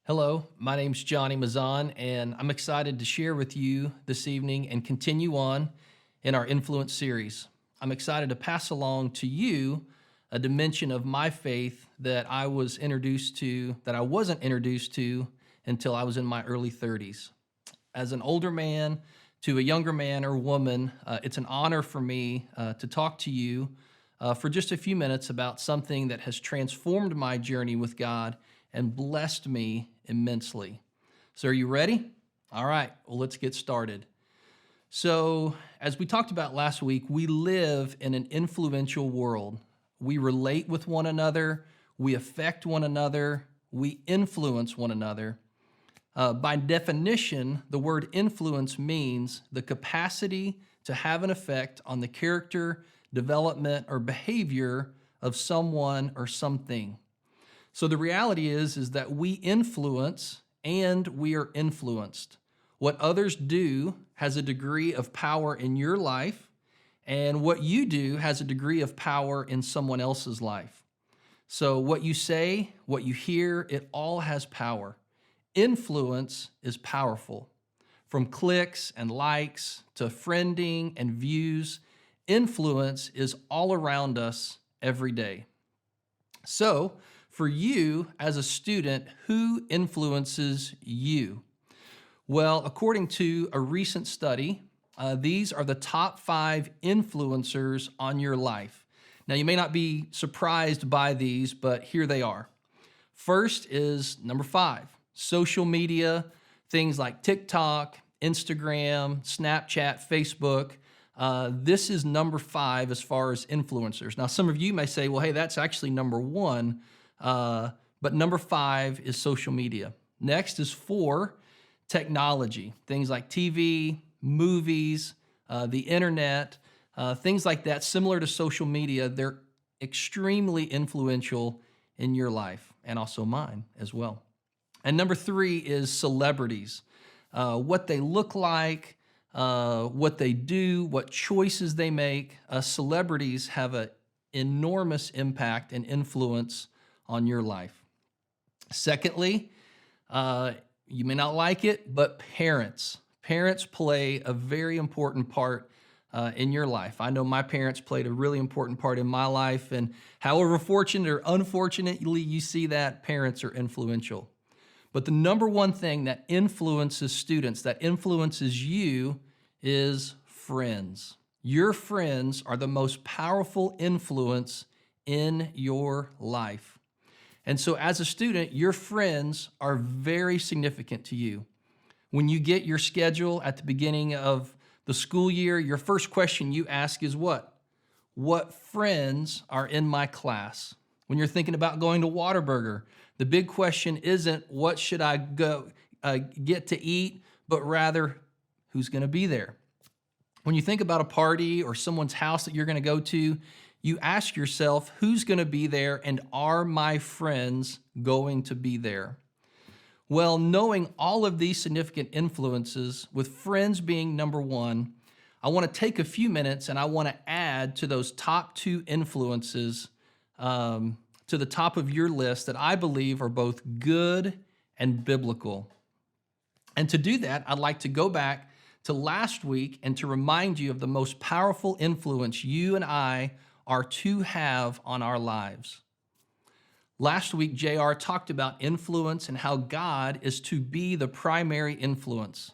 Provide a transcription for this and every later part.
Hello, my name's Johnny Mazan, and I'm excited to share with you this evening and continue on in our influence series. I'm excited to pass along to you a dimension of my faith that I wasn't introduced to until I was in my early 30s. As an older man to a younger man or woman, it's an honor for me to talk to you for just a few minutes about something that has transformed my journey with God and blessed me immensely. So, are you ready? All right, well, let's get started. So, as we talked about last week, we live in an influential world. We relate with one another, we affect one another, we influence one another. By definition, the word influence means the capacity to have an effect on the character, development, or behavior of someone or something. So the reality is that we influence and we are influenced. What others do has a degree of power in your life, and what you do has a degree of power in someone else's life. So what you say, what you hear, it all has power. Influence is powerful. From clicks and likes to friending and views, influence is all around us every day. So, for you as a student, who influences you? Well, according to a recent study, these are the top 5 influencers on your life. Now, you may not be surprised by these, but here they are. First is number 5, social media, things like TikTok, Instagram, Snapchat, Facebook. This is number 5 as far as influencers. Now, some of you may say, well, hey, that's actually number 1, but number 5 is social media. Next is 4, technology, things like TV, movies, the internet, things like that, similar to social media. They're extremely influential in your life and also mine as well. And number 3 is celebrities, what they look like, what they do, what choices they make. Celebrities have an enormous impact and influence on your life. Secondly, you may not like it, but parents. Parents play a very important part in your life. I know my parents played a really important part in my life, and however fortunate or unfortunately you see that, parents are influential. But the number one thing that influences students, that influences you, is friends. Your friends are the most powerful influence in your life. And so as a student, your friends are very significant to you. When you get your schedule at the beginning of the school year, your first question you ask is what? What friends are in my class? When you're thinking about going to Whataburger, the big question isn't what should I go get to eat, but rather who's going to be there. When you think about a party or someone's house that you're going to go to, you ask yourself, who's going to be there, and are my friends going to be there? Well, knowing all of these significant influences, with friends being number 1, I want to take a few minutes and I want to add to those top 2 influences to the top of your list that I believe are both good and biblical. And to do that, I'd like to go back to last week and to remind you of the most powerful influence you and I are to have on our lives. Last week, JR talked about influence and how God is to be the primary influence.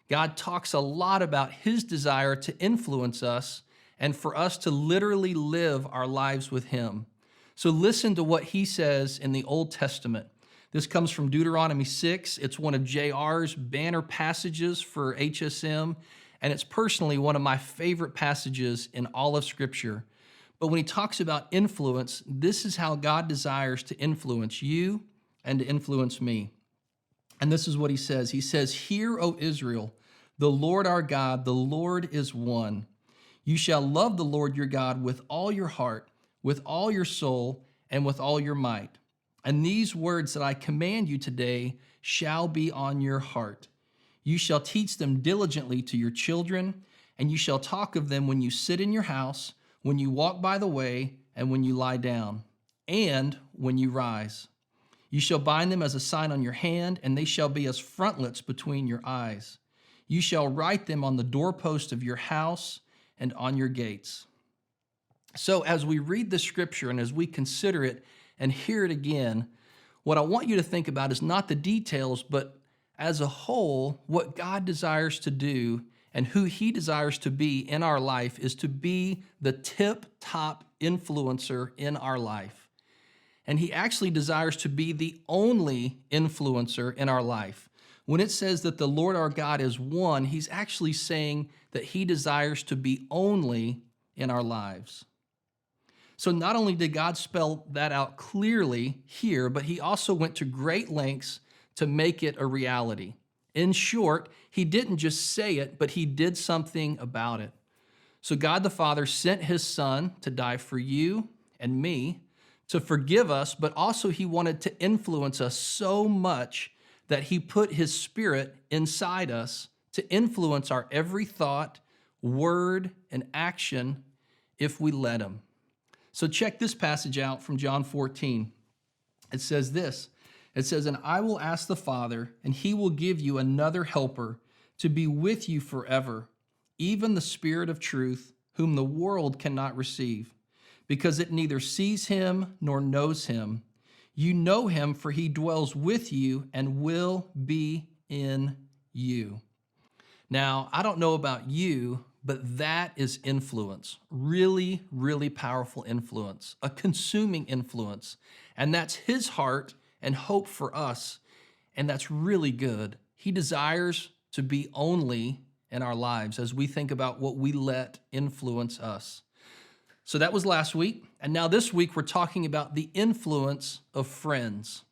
God talks a lot about his desire to influence us and for us to literally live our lives with him. So listen to what he says in the Old Testament. This comes from Deuteronomy 6. It's one of JR's banner passages for HSM, and it's personally one of my favorite passages in all of Scripture. But when he talks about influence, this is how God desires to influence you and to influence me. And this is what he says. He says, "Hear, O Israel, the Lord our God, the Lord is one. You shall love the Lord your God with all your heart, with all your soul, and with all your might. And these words that I command you today shall be on your heart. You shall teach them diligently to your children, and you shall talk of them when you sit in your house, when you walk by the way, and when you lie down, and when you rise. You shall bind them as a sign on your hand, and they shall be as frontlets between your eyes. You shall write them on the doorpost of your house and on your gates. So as we read this scripture and as we consider it and hear it again, what I want you to think about is not the details, but as a whole, what God desires to do and who he desires to be in our life is to be the tip-top influencer in our life. And he actually desires to be the only influencer in our life. When it says that the Lord our God is one, he's actually saying that he desires to be only in our lives. So not only did God spell that out clearly here, but he also went to great lengths to make it a reality. In short, he didn't just say it, but he did something about it. So God the Father sent his Son to die for you and me, to forgive us, but also he wanted to influence us so much that he put his Spirit inside us to influence our every thought, word, and action if we let him. So check this passage out from John 14. It says this. It says, "And I will ask the Father, and he will give you another helper to be with you forever, even the Spirit of truth, whom the world cannot receive, because it neither sees him nor knows him. You know him, for he dwells with you and will be in you." Now, I don't know about you, but that is influence. Really, really powerful influence, a consuming influence. And that's his heart and hope for us. And that's really good. He desires to be only in our lives as we think about what we let influence us. So that was last week. And now this week, we're talking about the influence of friends.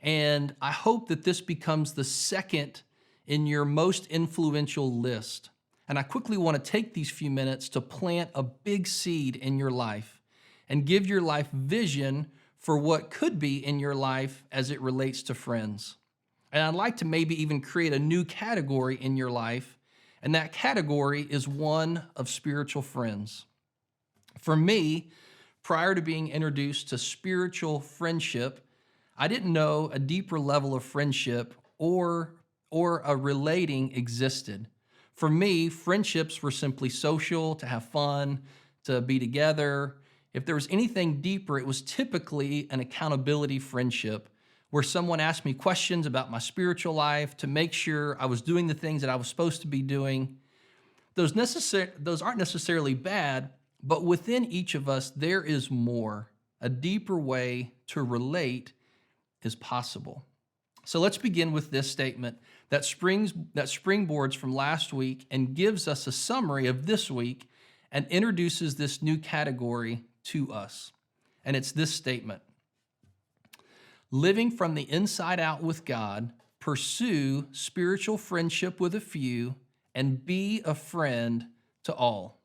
And I hope that this becomes the second in your most influential list. And I quickly want to take these few minutes to plant a big seed in your life and give your life vision for what could be in your life as it relates to friends. And I'd like to maybe even create a new category in your life. And that category is one of spiritual friends. For me, prior to being introduced to spiritual friendship, I didn't know a deeper level of friendship or a relating existed. For me, friendships were simply social, to have fun, to be together. If there was anything deeper, it was typically an accountability friendship where someone asked me questions about my spiritual life to make sure I was doing the things that I was supposed to be doing. Those aren't necessarily bad, but within each of us, there is more. A deeper way to relate is possible. So let's begin with this statement that springboards from last week and gives us a summary of this week and introduces this new category to us. And it's this statement: living from the inside out with God, pursue spiritual friendship with a few, and be a friend to all.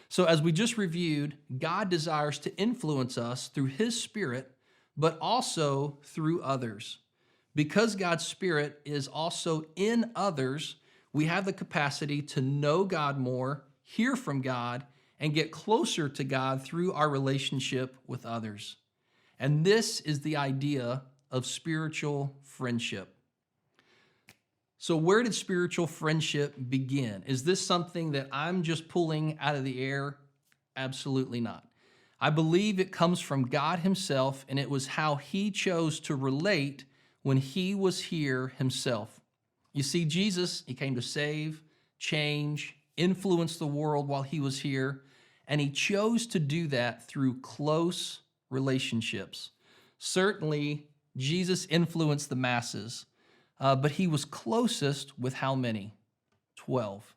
So as we just reviewed, God desires to influence us through his Spirit, but also through others. Because God's Spirit is also in others, we have the capacity to know God more, hear from God, and get closer to God through our relationship with others. And this is the idea of spiritual friendship. So where did spiritual friendship begin? Is this something that I'm just pulling out of the air? Absolutely not. I believe it comes from God himself, and it was how he chose to relate when he was here himself. You see, Jesus, he came to save, change, influence the world while he was here, and he chose to do that through close relationships. Certainly, Jesus influenced the masses, but he was closest with how many? 12.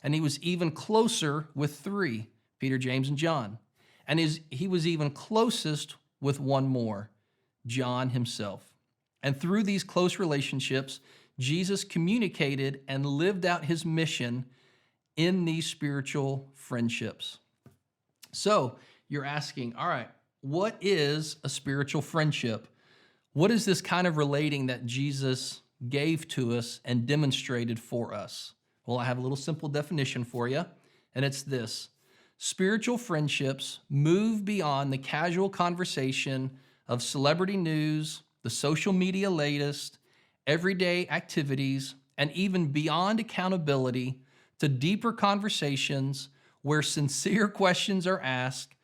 And he was even closer with 3, Peter, James, and John. And he was even closest with one more, John himself. And through these close relationships, Jesus communicated and lived out his mission in these spiritual friendships. So you're asking, all right, what is a spiritual friendship? What is this kind of relating that Jesus gave to us and demonstrated for us? Well, I have a little simple definition for you, and it's this: spiritual friendships move beyond the casual conversation of celebrity news, the social media latest, everyday activities, and even beyond accountability to deeper conversations where sincere questions are asked,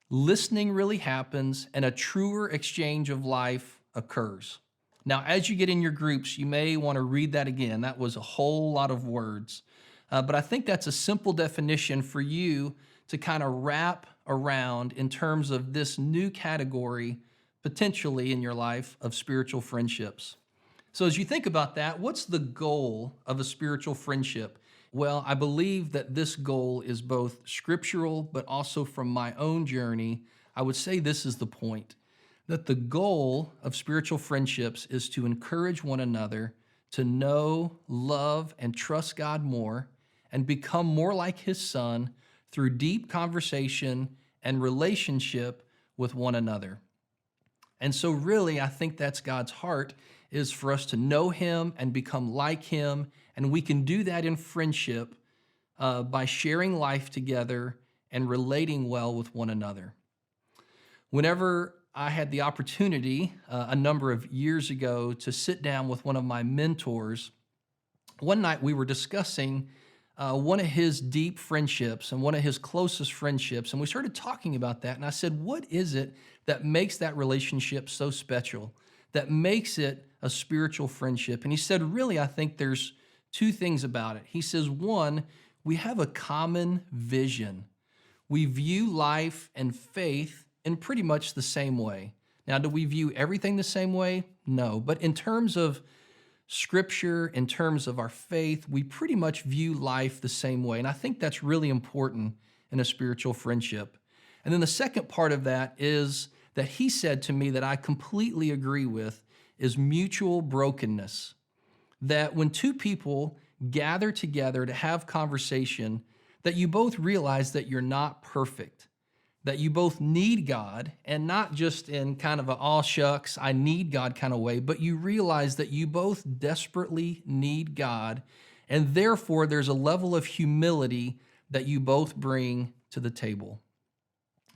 listening really happens, and a truer exchange of life occurs. Now, as you get in your groups, you may want to read that again. That was a whole lot of words. But I think that's a simple definition for you to kind of wrap around in terms of this new category, potentially in your life, of spiritual friendships. So, as you think about that, what's the goal of a spiritual friendship? Well, I believe that this goal is both scriptural, but also from my own journey. I would say this is the point, that the goal of spiritual friendships is to encourage one another to know, love, and trust God more and become more like His Son through deep conversation and relationship with one another. And so really, I think that's God's heart, is for us to know Him and become like Him. And we can do that in friendship by sharing life together and relating well with one another. Whenever I had the opportunity a number of years ago to sit down with one of my mentors, one night we were discussing one of his deep friendships and one of his closest friendships. And we started talking about that. And I said, what is it that makes that relationship so special, that makes it a spiritual friendship? And he said, really, I think there's two things about it. He says, one, we have a common vision. We view life and faith in pretty much the same way. Now, do we view everything the same way? No. But in terms of Scripture, in terms of our faith, we pretty much view life the same way. And I think that's really important in a spiritual friendship. And then the second part of that is that he said to me that I completely agree with, is mutual brokenness. That when two people gather together to have conversation, that you both realize that you're not perfect, that you both need God, and not just in kind of a all shucks, I need God kind of way, but you realize that you both desperately need God, and therefore there's a level of humility that you both bring to the table.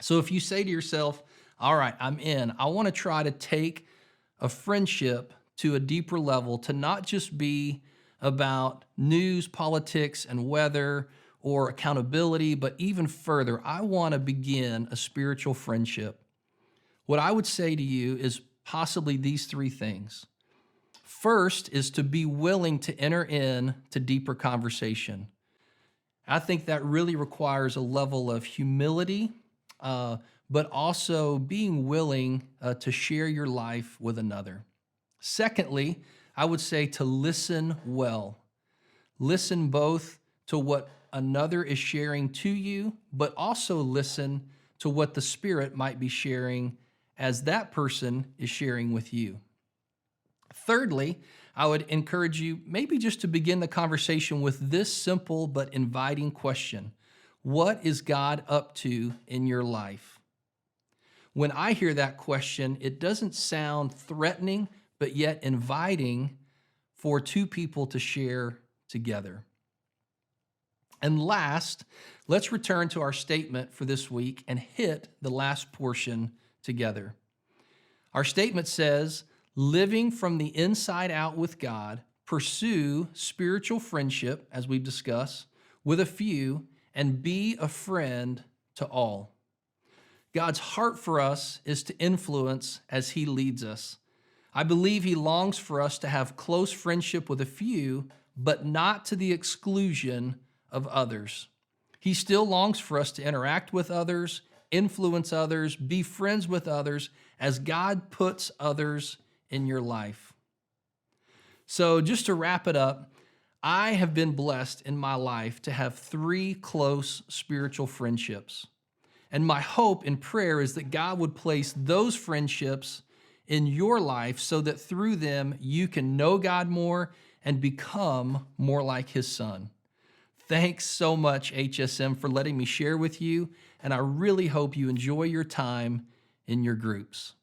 So if you say to yourself, all right, I'm in, I want to try to take a friendship to a deeper level, to not just be about news, politics, and weather, or accountability, but even further, I want to begin a spiritual friendship. What I would say to you is possibly these three things. First is to be willing to enter in to deeper conversation. I think that really requires a level of humility, but also being willing to share your life with another. Secondly, I would say to listen well. Listen both to what another is sharing to you, but also listen to what the Spirit might be sharing as that person is sharing with you. Thirdly, I would encourage you maybe just to begin the conversation with this simple but inviting question. What is God up to in your life? When I hear that question, it doesn't sound threatening, but yet inviting for two people to share together. And last, let's return to our statement for this week and hit the last portion together. Our statement says, living from the inside out with God, pursue spiritual friendship, as we've discussed, with a few, and be a friend to all. God's heart for us is to influence as He leads us. I believe He longs for us to have close friendship with a few, but not to the exclusion of others. He still longs for us to interact with others, influence others, be friends with others as God puts others in your life. So just to wrap it up, I have been blessed in my life to have 3 close spiritual friendships. And my hope and prayer is that God would place those friendships in your life so that through them you can know God more and become more like His Son. Thanks so much, HSM, for letting me share with you, and I really hope you enjoy your time in your groups.